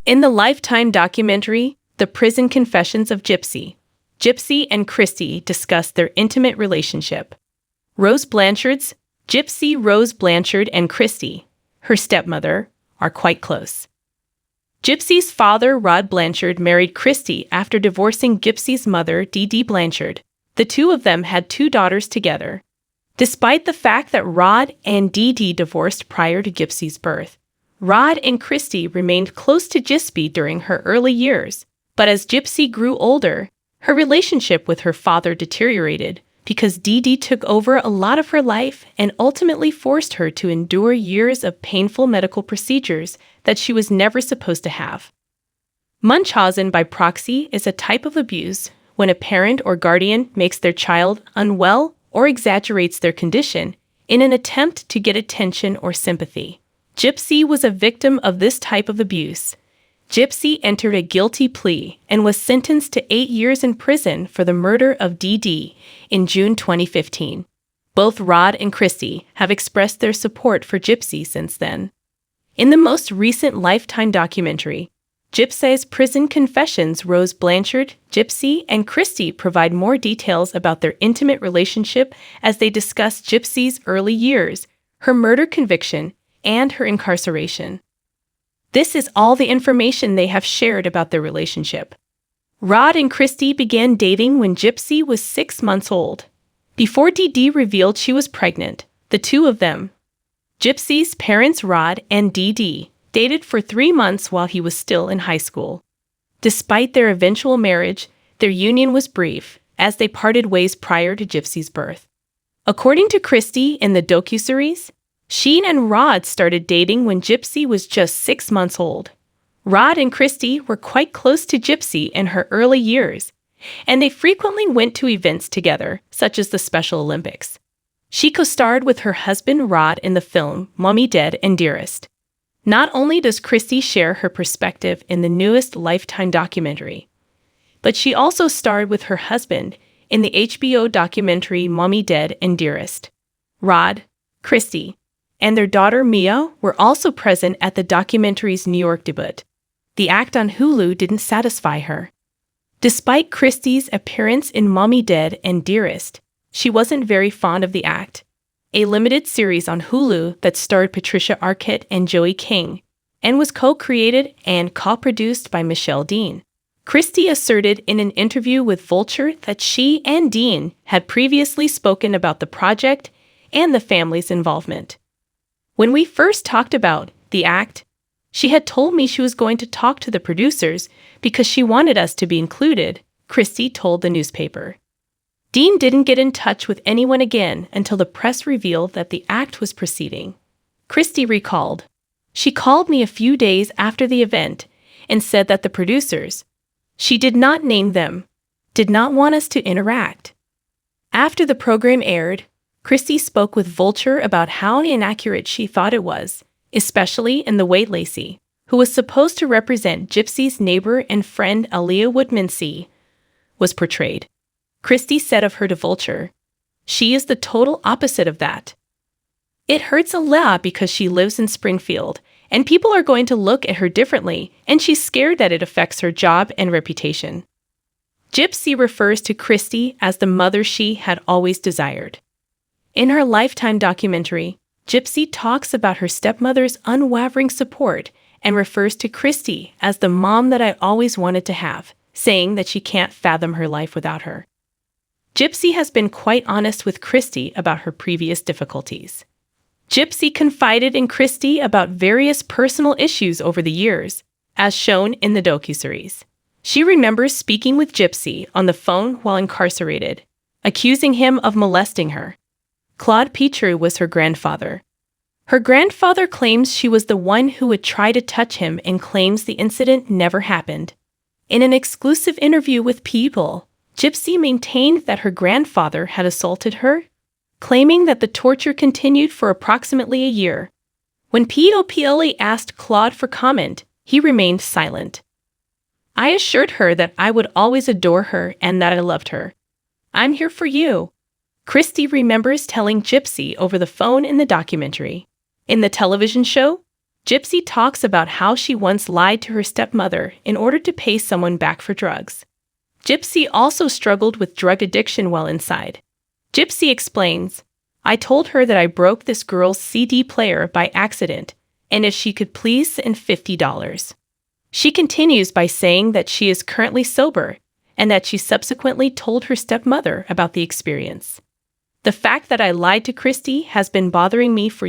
In the Lifetime documentary, The Prison Confessions of Gypsy, Gypsy and Kristy discuss their intimate relationship. Rose Blanchard's Gypsy, Rose Blanchard, and Kristy, her stepmother, are quite close. Gypsy's father, Rod Blanchard, married Kristy after divorcing Gypsy's mother, Dee Blanchard. The two of them had 2 daughters together. Despite the fact that Rod and Dee divorced prior to Gypsy's birth, Rod and Kristy remained close to Gypsy during her early years, but as Gypsy grew older, her relationship with her father deteriorated because Dee took over a lot of her life and ultimately forced her to endure years of painful medical procedures that she was never supposed to have. Munchausen by proxy is a type of abuse when a parent or guardian makes their child unwell or exaggerates their condition in an attempt to get attention or sympathy. Gypsy was a victim of this type of abuse. Gypsy entered a guilty plea and was sentenced to 8 years in prison for the murder of Dee in June 2015. Both Rod and Kristy have expressed their support for Gypsy since then. In the most recent Lifetime documentary, Gypsy's Prison Confessions, Rose Blanchard, Gypsy, and Kristy provide more details about their intimate relationship as they discuss Gypsy's early years, her murder conviction, and her incarceration. This is all the information they have shared about their relationship. Rod and Kristy began dating when Gypsy was 6 months old. Before Dee revealed she was pregnant, the two of them, Gypsy's parents Rod and Dee, dated for 3 months while he was still in high school. Despite their eventual marriage, their union was brief, as they parted ways prior to Gypsy's birth. According to Kristy in the docuseries, she and Rod started dating when Gypsy was just 6 months old. Rod and Kristy were quite close to Gypsy in her early years, and they frequently went to events together, such as the Special Olympics. She co-starred with her husband Rod in the film Mommy Dead and Dearest. Not only does Kristy share her perspective in the newest Lifetime documentary, but she also starred with her husband in the HBO documentary Mommy Dead and Dearest. Rod, Kristy, and their daughter Mia were also present at the documentary's New York debut. The act on Hulu didn't satisfy her. Despite Kristy's appearance in Mommy Dead and Dearest, she wasn't very fond of the act, a limited series on Hulu that starred Patricia Arquette and Joey King, and was co-created and co-produced by Michelle Dean. Kristy asserted in an interview with Vulture that she and Dean had previously spoken about the project and the family's involvement. When we first talked about the act, she had told me she was going to talk to the producers because she wanted us to be included, Kristy told the newspaper. Dean didn't get in touch with anyone again until the press revealed that the act was proceeding. Kristy recalled, "She called me a few days after the event and said that the producers, she did not name them, did not want us to interact." After the program aired, Kristy spoke with Vulture about how inaccurate she thought it was, especially in the way Lacey, who was supposed to represent Gypsy's neighbor and friend Aaliyah Woodmansee, was portrayed. Kristy said of her to Vulture, "She is the total opposite of that. It hurts a lot because she lives in Springfield, and people are going to look at her differently, and she's scared that it affects her job and reputation." Gypsy refers to Kristy as the mother she had always desired. In her Lifetime documentary, Gypsy talks about her stepmother's unwavering support and refers to Kristy as the mom that I always wanted to have, saying that she can't fathom her life without her. Gypsy has been quite honest with Kristy about her previous difficulties. Gypsy confided in Kristy about various personal issues over the years, as shown in the docuseries. She remembers speaking with Gypsy on the phone while incarcerated, accusing him of molesting her. Claude Petrie was her grandfather. Her grandfather claims she was the one who would try to touch him and claims the incident never happened. In an exclusive interview with People, Gypsy maintained that her grandfather had assaulted her, claiming that the torture continued for approximately a year. When POPLE asked Claude for comment, he remained silent. "I assured her that I would always adore her and that I loved her. I'm here for you," Kristy remembers telling Gypsy over the phone in the documentary. In the television show, Gypsy talks about how she once lied to her stepmother in order to pay someone back for drugs. Gypsy also struggled with drug addiction while inside. Gypsy explains, "I told her that I broke this girl's CD player by accident, and if she could please send $50. She continues by saying that she is currently sober and that she subsequently told her stepmother about the experience. "The fact that I lied to Kristy has been bothering me for